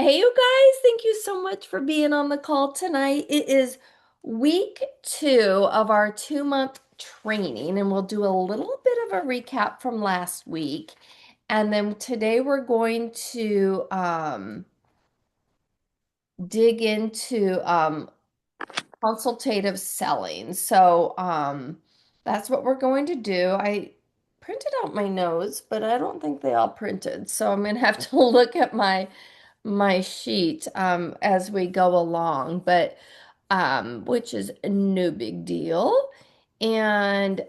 Hey, you guys, thank you so much for being on the call tonight. It is week 2 of our 2-month training, and we'll do a little bit of a recap from last week. And then today we're going to dig into consultative selling. So that's what we're going to do. I printed out my notes, but I don't think they all printed. So I'm gonna have to look at my sheet as we go along, but which is no big deal. And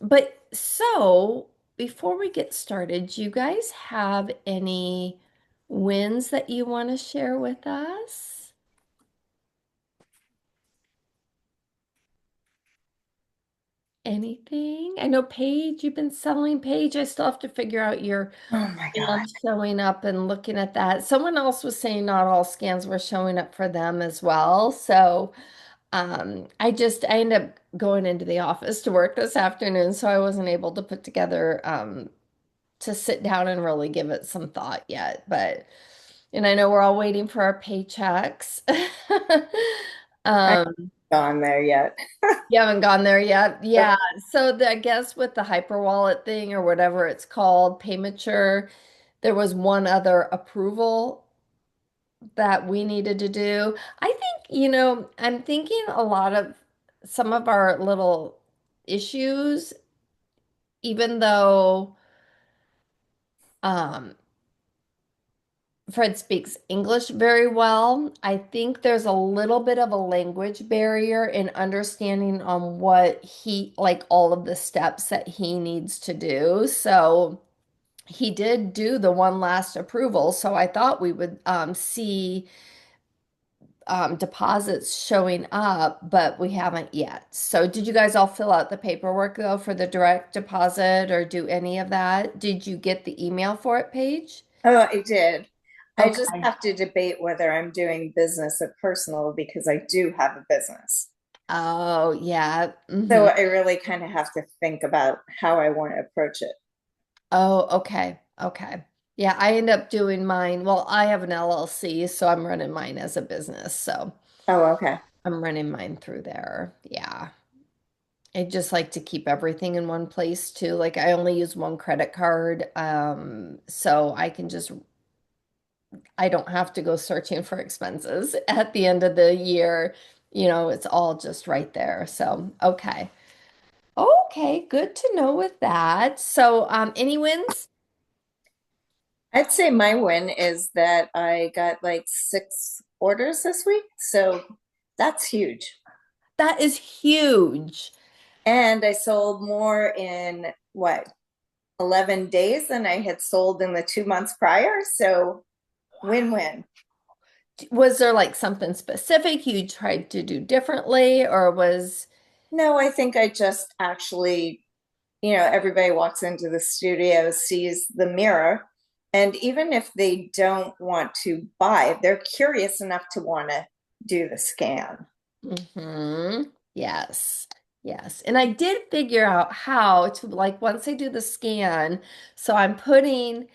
but so before we get started, do you guys have any wins that you want to share with us? Anything? I know Paige, you've been selling Paige. I still have to figure out your Oh my God. scans showing up and looking at that. Someone else was saying not all scans were showing up for them as well. So I ended up going into the office to work this afternoon, so I wasn't able to put together to sit down and really give it some thought yet. And I know we're all waiting for our paychecks. I'm Um, not gone there yet. you haven't gone there yet. Yeah. I guess with the hyperwallet thing or whatever it's called, Paymature, there was one other approval that we needed to do. I think, I'm thinking a lot of some of our little issues, even though um, Fred speaks English very well, I think there's a little bit of a language barrier in understanding on what like all of the steps that he needs to do. So he did do the one last approval. So I thought we would see deposits showing up, but we haven't yet. So did you guys all fill out the paperwork though for the direct deposit or do any of that? Did you get the email for it, Paige? Oh, I did. I just Okay. have to debate whether I'm doing business or personal because I do have a business. Oh, yeah. So I really kind of have to think about how I want to approach it. Oh, okay. Okay. Yeah, I end up doing mine. Well, I have an LLC, so I'm running mine as a business. So Oh, okay. I'm running mine through there. Yeah. I just like to keep everything in one place too. Like I only use one credit card, so I don't have to go searching for expenses at the end of the year. It's all just right there. So, okay. Okay, good to know with that. So, any wins? I'd say my win is that I got like 6 orders this week. So that's huge. That is huge. And I sold more in what, 11 days than I had sold in the 2 months prior. So win-win. Was there like something specific you tried to do differently, or was, No, I think I just actually, everybody walks into the studio, sees the mirror, and even if they don't want to buy, they're curious enough to want to do the scan. Yes. Yes. And I did figure out how to, like, once I do the scan, so I'm putting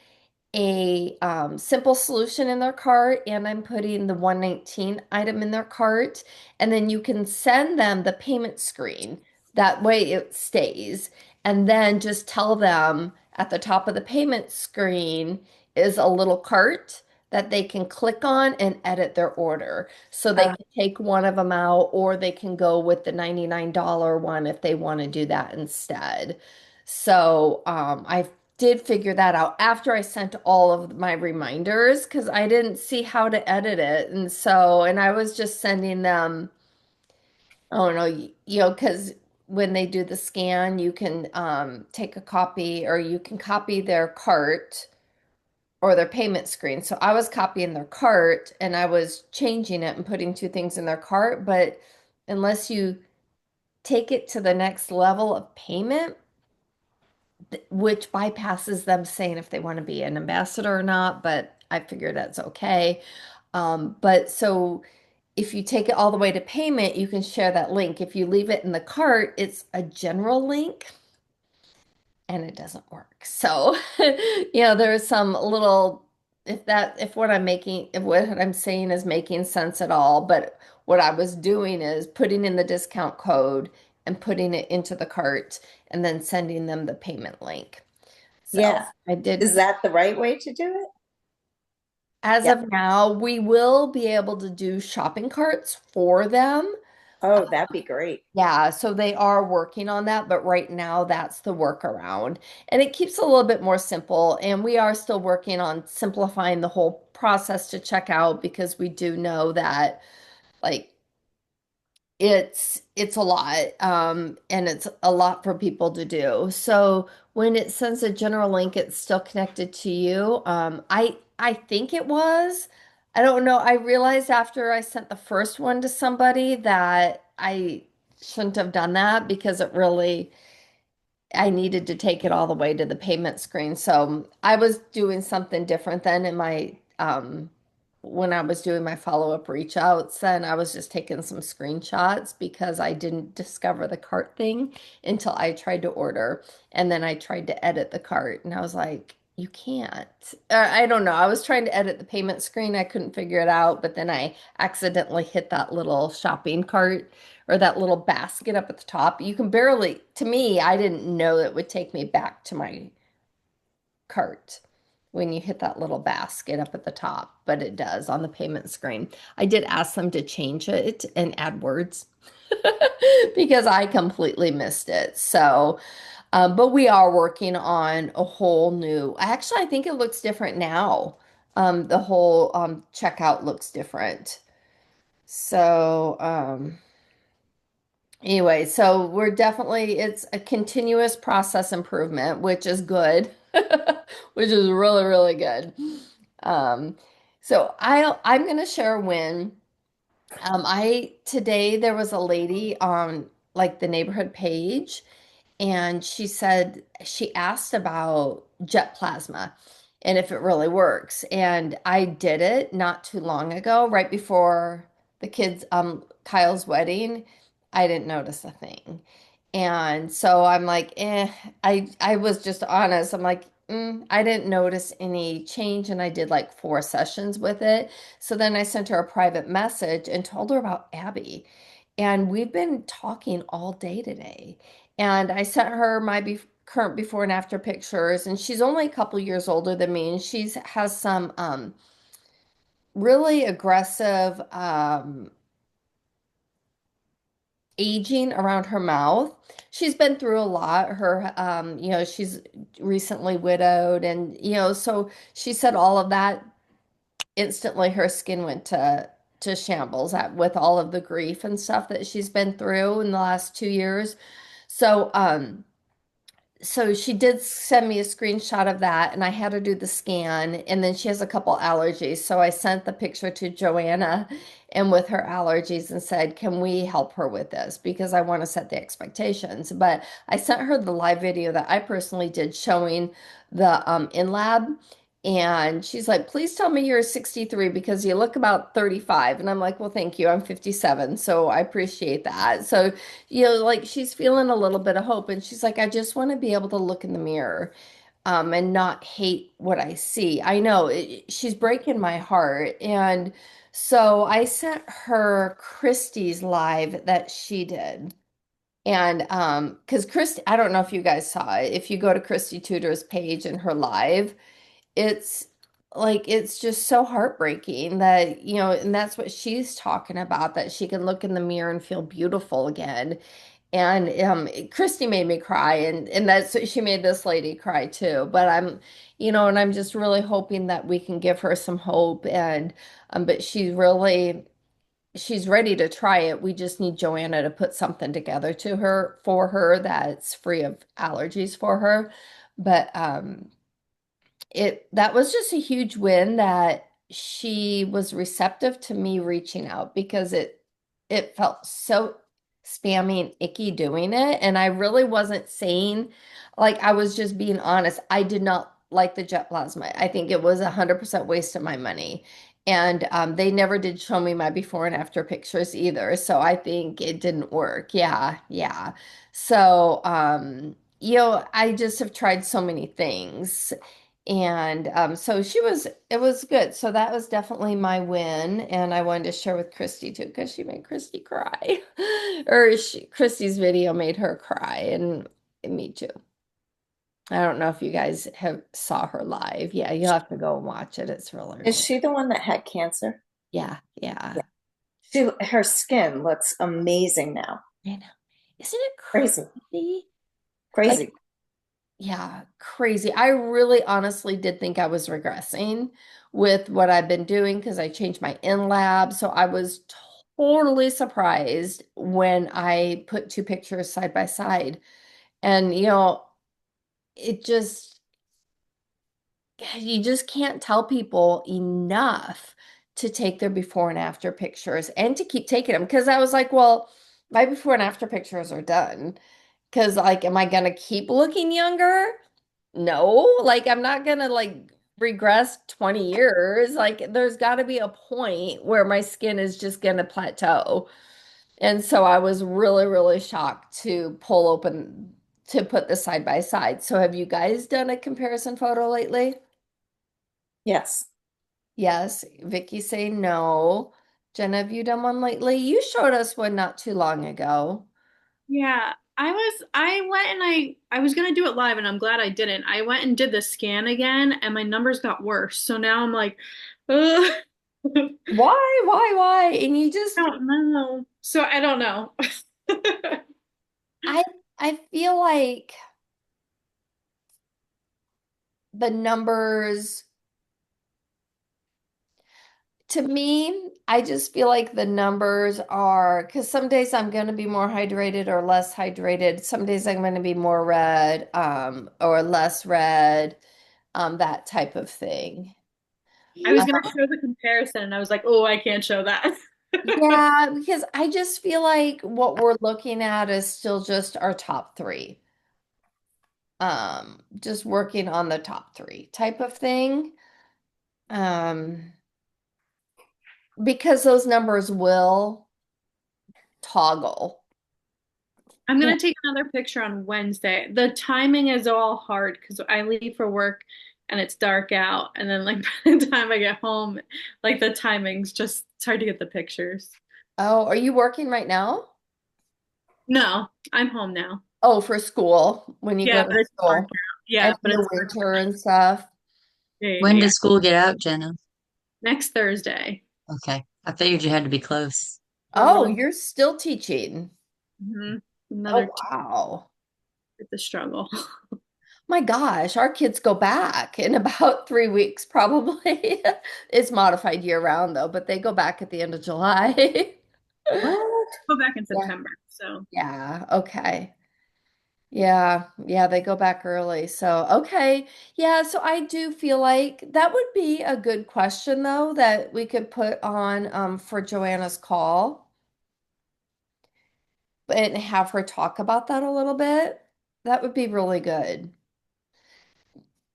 a simple solution in their cart and I'm putting the 119 item in their cart. And then you can send them the payment screen. That way it stays. And then just tell them at the top of the payment screen is a little cart that they can click on and edit their order. So they Uh, can take one of them out or they can go with the $99 one if they want to do that instead. So I did figure that out after I sent all of my reminders because I didn't see how to edit it. And I was just sending them, oh no, because when they do the scan, you can take a copy or you can copy their cart or their payment screen. So I was copying their cart and I was changing it and putting two things in their cart. But unless you take it to the next level of payment, which bypasses them saying if they want to be an ambassador or not, but I figure that's okay. But so if you take it all the way to payment, you can share that link. If you leave it in the cart, it's a general link and it doesn't work. So, there's some little if what I'm making, if what I'm saying is making sense at all. But what I was doing is putting in the discount code and putting it into the cart and then sending them the payment link. So Yeah. I did, Is that the right way to do it? as Yeah. of now, we will be able to do shopping carts for them. Oh, that'd be great. Yeah, so they are working on that, but right now that's the workaround. And it keeps it a little bit more simple. And we are still working on simplifying the whole process to check out because we do know that like it's a lot and it's a lot for people to do. So when it sends a general link, it's still connected to you. I think it was. I don't know. I realized after I sent the first one to somebody that I shouldn't have done that because it really I needed to take it all the way to the payment screen. So I was doing something different then in my when I was doing my follow-up reach outs, then I was just taking some screenshots because I didn't discover the cart thing until I tried to order. And then I tried to edit the cart and I was like, you can't. I don't know. I was trying to edit the payment screen. I couldn't figure it out, but then I accidentally hit that little shopping cart or that little basket up at the top. You can barely, to me, I didn't know it would take me back to my cart when you hit that little basket up at the top, but it does on the payment screen. I did ask them to change it and add words because I completely missed it. So, but we are working on a whole new, actually, I think it looks different now. The whole checkout looks different. So, anyway, so we're definitely, it's a continuous process improvement, which is good, which is really, really good. Um, so I'm going to share a win. Today there was a lady on like the neighborhood page and she said she asked about jet plasma and if it really works. And I did it not too long ago, right before the kids Kyle's wedding. I didn't notice a thing. And so I'm like, I was just honest. I'm like, I didn't notice any change, and I did like 4 sessions with it. So then I sent her a private message and told her about Abby. And we've been talking all day today. And I sent her my current before and after pictures, and she's only a couple years older than me, and she's has some really aggressive aging around her mouth. She's been through a lot. She's recently widowed, and so she said all of that instantly her skin went to shambles with all of the grief and stuff that she's been through in the last 2 years. So she did send me a screenshot of that, and I had her do the scan. And then she has a couple allergies. So I sent the picture to Joanna and with her allergies and said, can we help her with this? Because I want to set the expectations. But I sent her the live video that I personally did showing the in lab. And she's like, please tell me you're 63 because you look about 35. And I'm like, well, thank you. I'm 57. So I appreciate that. So like she's feeling a little bit of hope and she's like, I just want to be able to look in the mirror and not hate what I see. I know she's breaking my heart. And so I sent her Christie's live that she did. And because Christy, I don't know if you guys saw it. If you go to Christy Tudor's page and her live, it's like it's just so heartbreaking that and that's what she's talking about, that she can look in the mirror and feel beautiful again. And Christy made me cry, and that's she made this lady cry too. But and I'm just really hoping that we can give her some hope. And but she's ready to try it. We just need Joanna to put something together to her for her that's free of allergies for her. But it that was just a huge win that she was receptive to me reaching out because it felt so spammy and icky doing it, and I really wasn't saying, like, I was just being honest. I did not like the jet plasma. I think it was 100% waste of my money. And they never did show me my before and after pictures either, so I think it didn't work. Yeah, yeah. So I just have tried so many things, And so it was good. So that was definitely my win. And I wanted to share with Christy too, because she made Christy cry. Christy's video made her cry, and me too. I don't know if you guys have saw her live. Yeah, you'll have to go and watch it. It's really, Is really, she the one that had cancer? yeah, Yeah. yeah. Her skin looks amazing now. I know. Isn't it Crazy, crazy? Like, crazy. yeah, crazy. I really honestly did think I was regressing with what I've been doing because I changed my in lab. So I was totally surprised when I put two pictures side by side. And, it just, you just can't tell people enough to take their before and after pictures and to keep taking them. Because I was like, well, my before and after pictures are done. Because, like, am I going to keep looking younger? No, like I'm not gonna like regress 20 years. Like there's got to be a point where my skin is just gonna plateau. And so I was really, really shocked to pull open to put this side by side. So have you guys done a comparison photo lately? Yes. Yes. Vicky say no. Jenna, have you done one lately? You showed us one not too long ago. Yeah, I went and I was gonna do it live and I'm glad I didn't. I went and did the scan again and my numbers got worse. So now I'm like, ugh, I Why? Why? And you just don't know. So I don't know. I I feel like the numbers to me, I just feel like the numbers are because some days I'm going to be more hydrated or less hydrated. Some days I'm going to be more red, or less red, that type of thing. I was Uh, gonna show the comparison and I was like, oh, I can't show that. yeah, because I just feel like what we're looking at is still just our top three. Just working on the top three type of thing. Um, because those numbers will toggle. I'm gonna take another picture on Wednesday. The timing is all hard because I leave for work and it's dark out, and then like by the time I get home, like the timing's just it's hard to get the pictures. Oh, are you working right now? No, I'm home now. Oh, for school, when you go Yeah, to but it's dark school out. and Yeah, in but the it's dark. winter and stuff. Yeah, yeah, When yeah. does school get out, Jenna? Next Thursday. Okay. I figured you had to be close. We're Oh, really you're still teaching. Oh, another wow. it's a struggle. My gosh, our kids go back in about 3 weeks, probably. It's modified year round though, but they go back at the end of July. What? Go back in Yeah. September. So Yeah. Okay. Yeah. Yeah. They go back early. So, okay. Yeah. So I do feel like that would be a good question though that we could put on for Joanna's call and have her talk about that a little bit. That would be really good.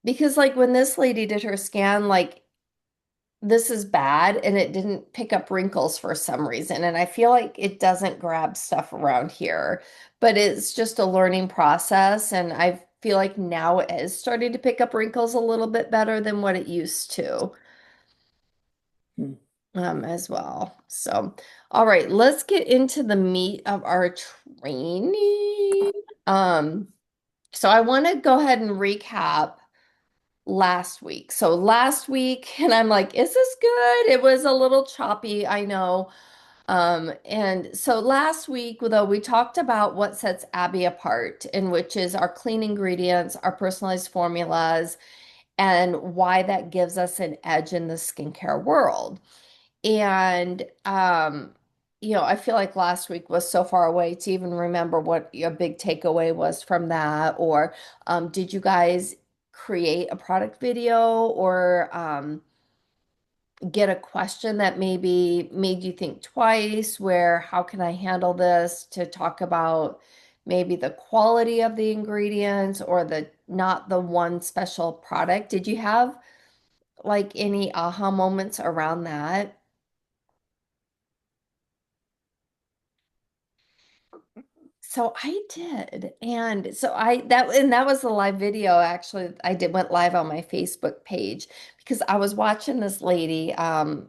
Because like when this lady did her scan, like this is bad and it didn't pick up wrinkles for some reason. And I feel like it doesn't grab stuff around here, but it's just a learning process. And I feel like now it is starting to pick up wrinkles a little bit better than what it used to, Hmm. as well. So, all right, let's get into the meat of our training. Um, so I want to go ahead and recap last week. So last week, and I'm like, is this good? It was a little choppy, I know. And so last week, though, we talked about what sets ABBI apart, and which is our clean ingredients, our personalized formulas, and why that gives us an edge in the skincare world. And I feel like last week was so far away to even remember what your big takeaway was from that. Or did you guys create a product video or get a question that maybe made you think twice, where how can I handle this to talk about maybe the quality of the ingredients or the not the one special product? Did you have like any aha moments around that? So I did. And so that was the live video actually. I did went live on my Facebook page because I was watching this lady on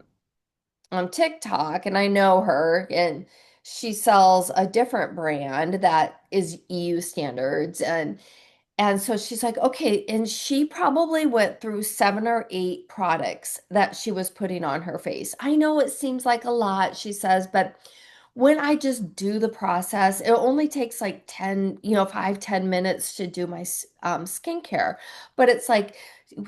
TikTok and I know her and she sells a different brand that is EU standards and so she's like, okay. And she probably went through 7 or 8 products that she was putting on her face. I know it seems like a lot, she says, but when I just do the process, it only takes like 10, 5, 10 minutes to do my skincare. But it's like,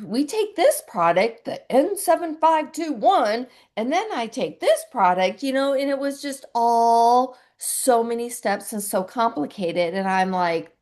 we take this product, the N7521, and then I take this product, and it was just all so many steps and so complicated. And I'm like,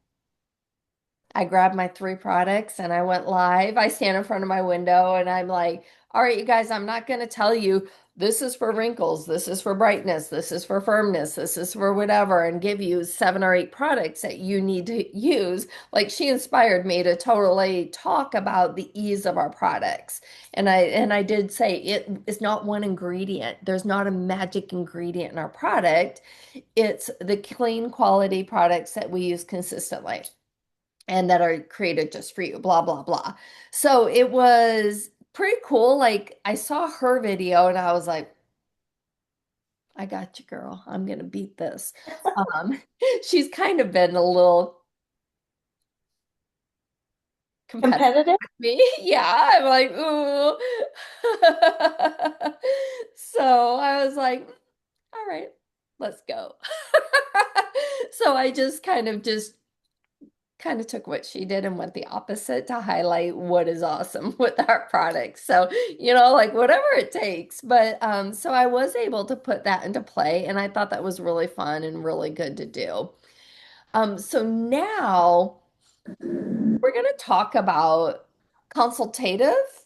I grabbed my 3 products and I went live. I stand in front of my window and I'm like, all right, you guys, I'm not going to tell you this is for wrinkles, this is for brightness, this is for firmness, this is for whatever, and give you 7 or 8 products that you need to use. Like she inspired me to totally talk about the ease of our products. And I did say it is not one ingredient. There's not a magic ingredient in our product. It's the clean quality products that we use consistently and that are created just for you, blah, blah, blah. So it was pretty cool. Like I saw her video and I was like, I got you, girl. I'm gonna beat this. Um, she's kind of been a little competitive Competitive? with me. Yeah, I'm like, ooh. So I was like, all right, let's go. So I just kind of took what she did and went the opposite to highlight what is awesome with our products. So, like whatever it takes. But so I was able to put that into play and I thought that was really fun and really good to do. So now we're going to talk about consultative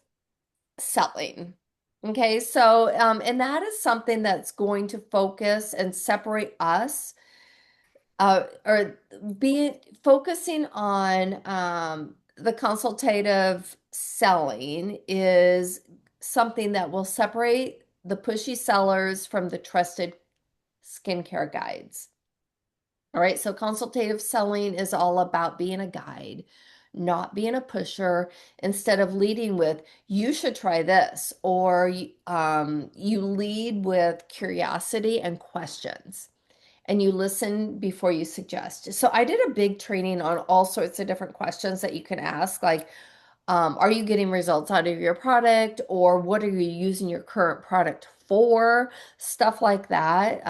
selling. Okay, so and that is something that's going to focus and separate us or be focusing on the consultative selling is something that will separate the pushy sellers from the trusted skincare guides. All right, so consultative selling is all about being a guide, not being a pusher. Instead of leading with, you should try this, or you lead with curiosity and questions and you listen before you suggest. So I did a big training on all sorts of different questions that you can ask, like, are you getting results out of your product, or what are you using your current product for? Stuff like that.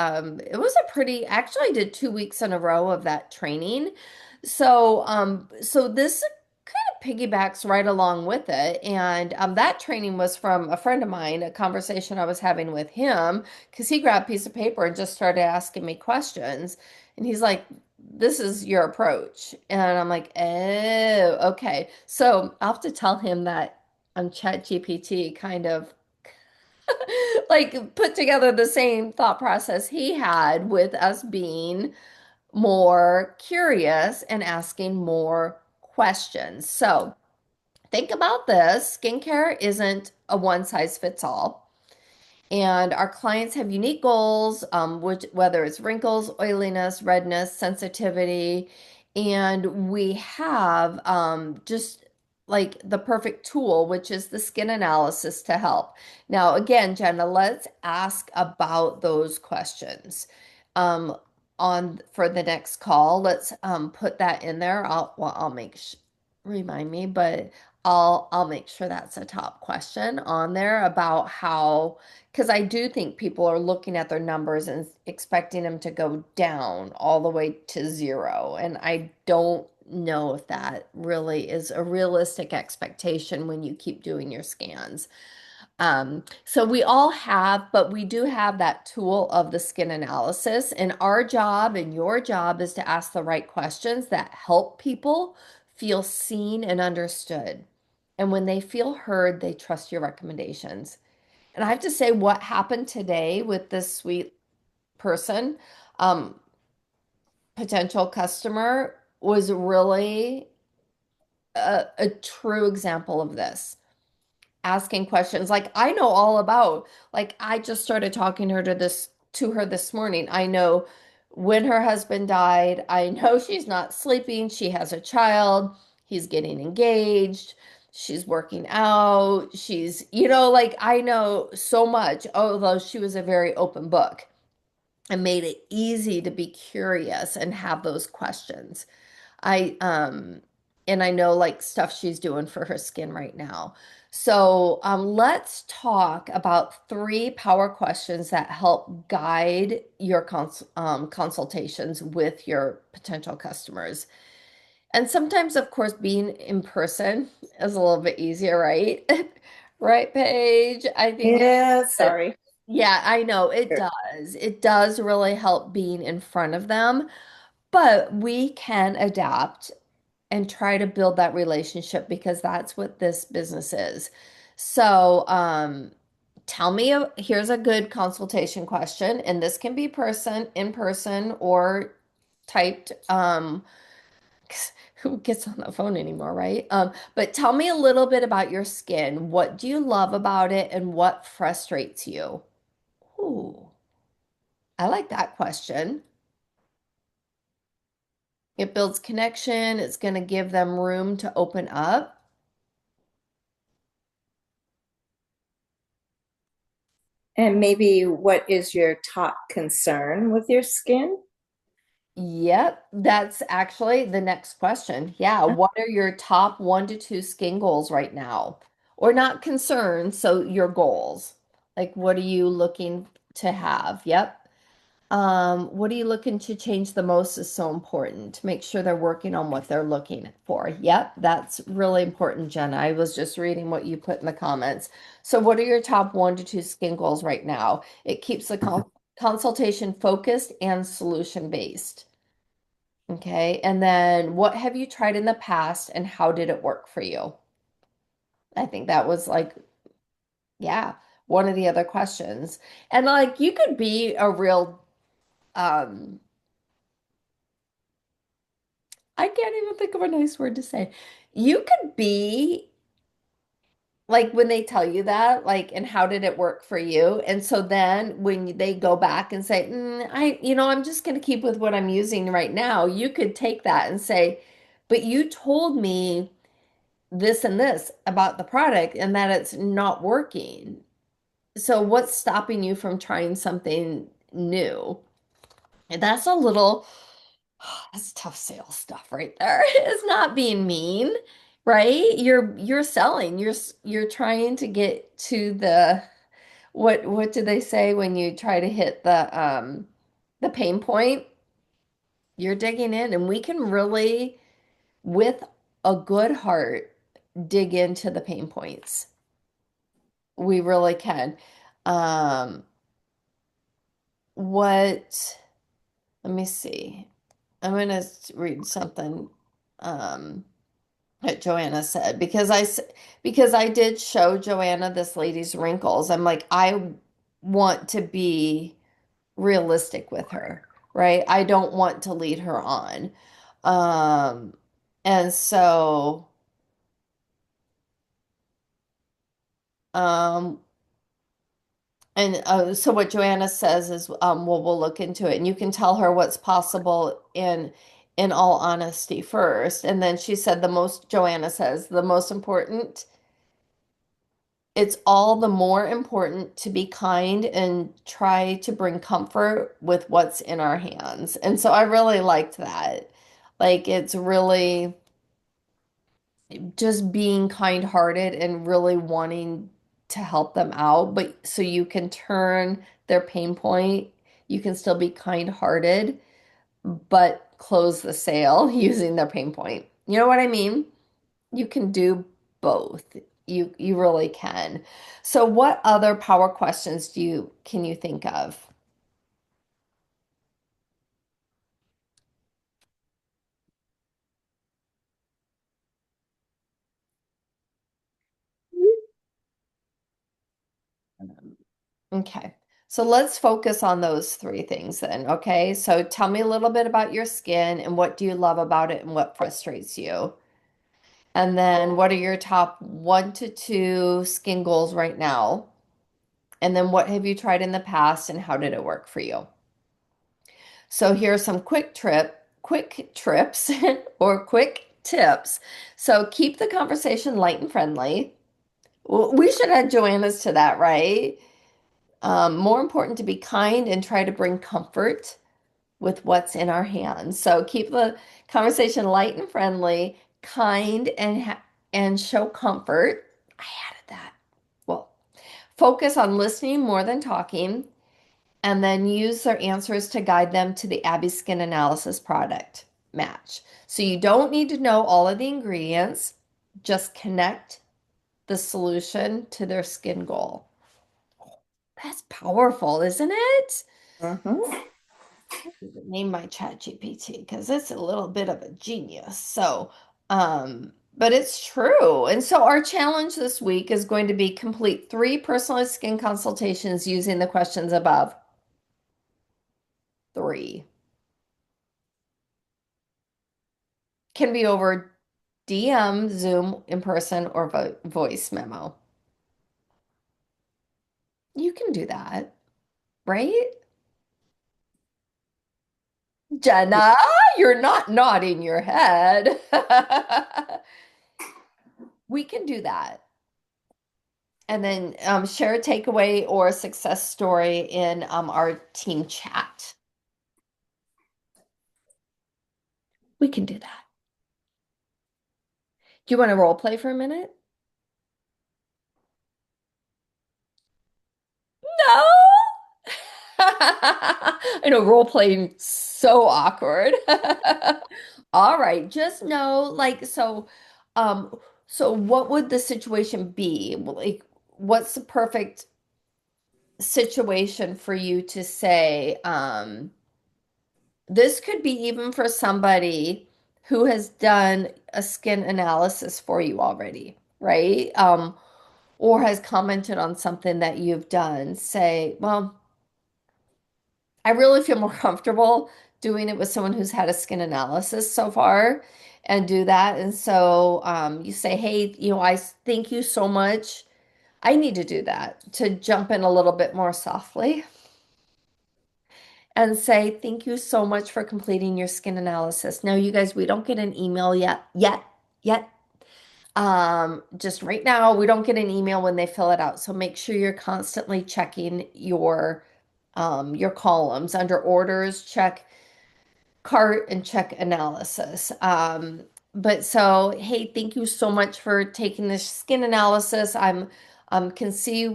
It was actually I did 2 weeks in a row of that training. So this kind of piggybacks right along with it. And that training was from a friend of mine, a conversation I was having with him, because he grabbed a piece of paper and just started asking me questions. And he's like, this is your approach. And I'm like, oh, okay. So I'll have to tell him that ChatGPT kind of like put together the same thought process he had with us being more curious and asking more questions. So think about this. Skincare isn't a one size fits all. And our clients have unique goals, whether it's wrinkles, oiliness, redness, sensitivity. And we have just like the perfect tool, which is the skin analysis to help. Now, again, Jenna, let's ask about those questions on for the next call. Let's put that in there. I'll remind me, but I'll make sure that's a top question on there about how, because I do think people are looking at their numbers and expecting them to go down all the way to 0. And I don't know if that really is a realistic expectation when you keep doing your scans. So we all have, but we do have that tool of the skin analysis. And our job and your job is to ask the right questions that help people feel seen and understood. And when they feel heard, they trust your recommendations. And I have to say, what happened today with this sweet person, um, potential customer, was really a true example of this. Asking questions like I know all about, like I just started talking to her this morning. I know When her husband died, I know she's not sleeping. She has a child. He's getting engaged. She's working out. Like I know so much, although she was a very open book and made it easy to be curious and have those questions. I and I know like stuff she's doing for her skin right now. So let's talk about three power questions that help guide your consultations with your potential customers. And sometimes, of course, being in person is a little bit easier, right? Right, Paige? I think Yeah, that, sorry. yeah, I know it does. It does really help being in front of them, but we can adapt and try to build that relationship because that's what this business is. So, tell me, here's a good consultation question, and this can be in person or typed. Who gets on the phone anymore, right? But tell me a little bit about your skin. What do you love about it, and what frustrates you? Ooh, I like that question. It builds connection. It's going to give them room to open up. And maybe what is your top concern with your skin? Yep, that's actually the next question. Yeah, what are your top 1 to 2 skin goals right now? Or not concerns, so your goals. Like what are you looking to have? Yep. What are you looking to change the most is so important to make sure they're working on what they're looking for. Yep, that's really important, Jenna. I was just reading what you put in the comments. So, what are your top 1 to 2 skin goals right now? It keeps the consultation focused and solution based. Okay, and then what have you tried in the past and how did it work for you? I think that was like, yeah, one of the other questions. And like you could be a real um I can't even think of a nice word to say. You could be like when they tell you that, like, and how did it work for you? And so then when they go back and say, I'm just going to keep with what I'm using right now, you could take that and say, but you told me this and this about the product and that it's not working. So what's stopping you from trying something new? And that's a little that's tough sales stuff right there. It's not being mean, right? You're selling. You're trying to get to the what do they say when you try to hit the pain point? You're digging in and we can really with a good heart dig into the pain points. We really can. Um what let me see. I'm gonna read something. Um that Joanna said because I did show Joanna this lady's wrinkles. I'm like, I want to be realistic with her, right? I don't want to lead her on. Um, and so, um, so what Joanna says is, well, we'll look into it, and you can tell her what's possible in all honesty first. And then she said Joanna says, the most important it's all the more important to be kind and try to bring comfort with what's in our hands. And so I really liked that. Like it's really just being kind-hearted and really wanting to help them out, but so you can turn their pain point, you can still be kind-hearted, but close the sale using their pain point. You know what I mean? You can do both. You really can. So what other power questions can you think of? Okay. So let's focus on those three things then. Okay. So tell me a little bit about your skin and what do you love about it and what frustrates you? And then what are your top 1 to 2 skin goals right now? And then what have you tried in the past and how did it work for you? So here are some quick trips or quick tips. So keep the conversation light and friendly. We should add Joanna's to that, right? More important to be kind and try to bring comfort with what's in our hands. So keep the conversation light and friendly, kind and show comfort. I added that. Well, focus on listening more than talking, and then use their answers to guide them to the ABBI skin analysis product match. So you don't need to know all of the ingredients, just connect the solution to their skin goal. That's powerful, isn't it? Mhm. Name my chat GPT because it's a little bit of a genius. But it's true. And so our challenge this week is going to be complete 3 personalized skin consultations using the questions above. 3. Can be over DM, Zoom, in person, or voice memo. You can do that, right? Jenna, you're not nodding your head. We can do that. And then share a takeaway or a success story in our team chat. We can do that. Do you want to role play for a minute? No. I know role playing so awkward. All right, just know um so what would the situation be? Like what's the perfect situation for you to say this could be even for somebody who has done a skin analysis for you already, right? Or has commented on something that you've done. Say, well, I really feel more comfortable doing it with someone who's had a skin analysis so far and do that. And so you say, hey, I thank you so much. I need to do that to jump in a little bit more softly and say, thank you so much for completing your skin analysis. Now, you guys, we don't get an email yet. Just right now, we don't get an email when they fill it out. So make sure you're constantly checking your columns under orders, check cart and check analysis. But so, hey, thank you so much for taking this skin analysis. Can see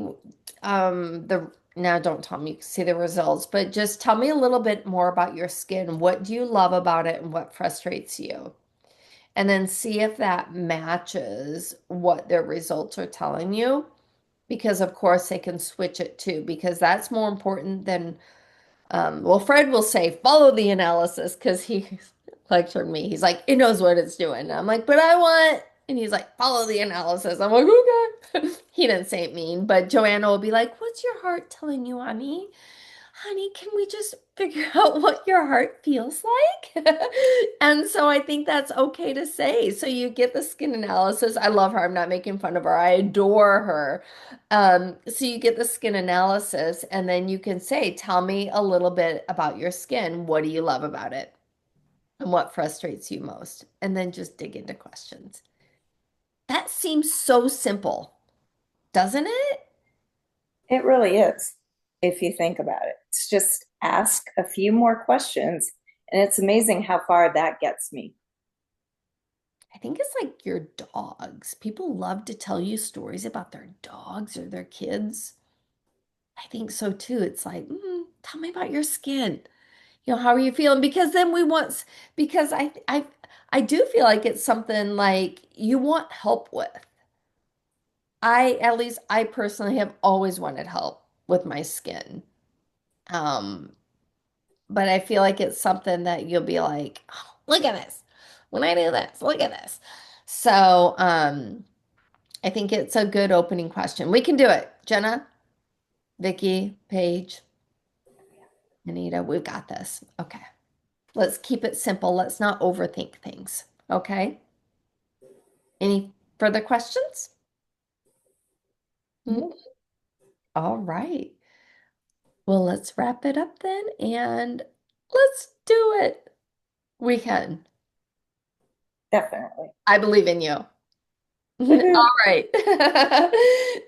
the now don't tell me you can see the results, but just tell me a little bit more about your skin. What do you love about it and what frustrates you? And then see if that matches what their results are telling you. Because of course they can switch it too, because that's more important than well, Fred will say, follow the analysis because he lectured me. He's like, it knows what it's doing. And I'm like, but I want, and he's like, follow the analysis. I'm like, okay. He didn't say it mean, but Joanna will be like, what's your heart telling you, honey? Honey, can we just figure out what your heart feels like? And so I think that's okay to say. So you get the skin analysis. I love her. I'm not making fun of her. I adore her. So you get the skin analysis, and then you can say, tell me a little bit about your skin. What do you love about it? And what frustrates you most? And then just dig into questions. That seems so simple, doesn't it? It really is, if you think about it. It's just ask a few more questions, and it's amazing how far that gets me. I think it's like your dogs. People love to tell you stories about their dogs or their kids. I think so too. It's like, tell me about your skin. How are you feeling? Because then because I do feel like it's something like you want help with. At least I personally have always wanted help with my skin. Um, but I feel like it's something that you'll be like, oh, look at this. When I do this, look at this. So, I think it's a good opening question. We can do it. Jenna, Vicky, Paige, Anita, we've got this. Okay. Let's keep it simple. Let's not overthink things. Okay. Any further questions? Hmm? All right. Well, let's wrap it up then. And Let's do it. We can. Definitely. I believe in you. Woohoo. All right.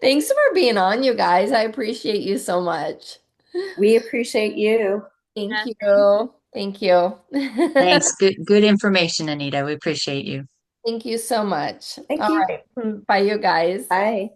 Thanks for being on, you guys. I appreciate you so much. We appreciate you. Thank Yeah, you. Thank you. Thanks. Good information, Anita. We appreciate you. Thank you so much. Thank All you. right. Bye, you guys. Bye.